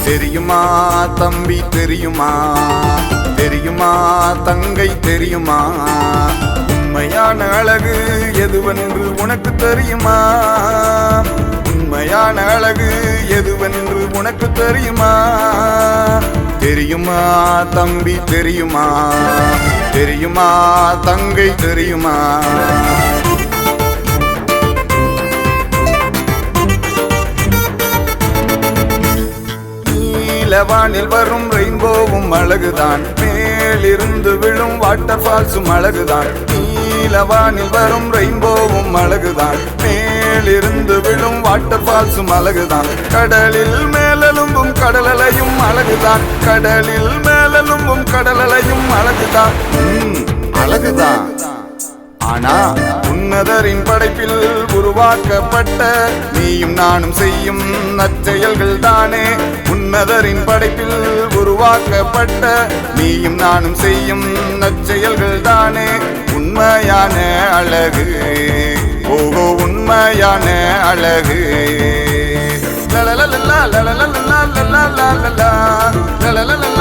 தெரியுமா தம்பி தெரியுமா, தெரியுமா தங்கை தெரியுமா, உண்மையான அழகு எதுவென்று உனக்கு தெரியுமா, உண்மையான அழகு எதுவென்று உனக்கு தெரியுமா, தெரியுமா தம்பி தெரியுமா, தெரியுமா தங்கை தெரியுமா. நீலவானில் வரும் ரெயின்போவும் அழகுதான், மேலிருந்து விழும் வாட்டர் ஃபால்ஸும் அழகுதான். நீலவானில் வரும் ரெயின்போவும் அழகுதான், மேலிருந்து விழும் வாட்டர் ஃபால்ஸும் அழகுதான். கடலில் மேலெலும்பும் கடலலையும் அழகுதான், கடலில் மேலெலும்பும் கடலலையும் அழகுதான், அழகுதான். ஆனா உன்னதரின் படைப்பில் உருவாக்கப்பட்ட நீயும் நானும் செய்யும் நற்செயல்கள் தானே, உன்னதரின் படைப்பில் உருவாக்கப்பட்ட நீயும் நானும் செய்யும் நற்செயல்கள் தானே உண்மையான அழகு. ஓஹோ உண்மையான அழகு. லலலலலா லலலலலா லலலலலா லலலலலா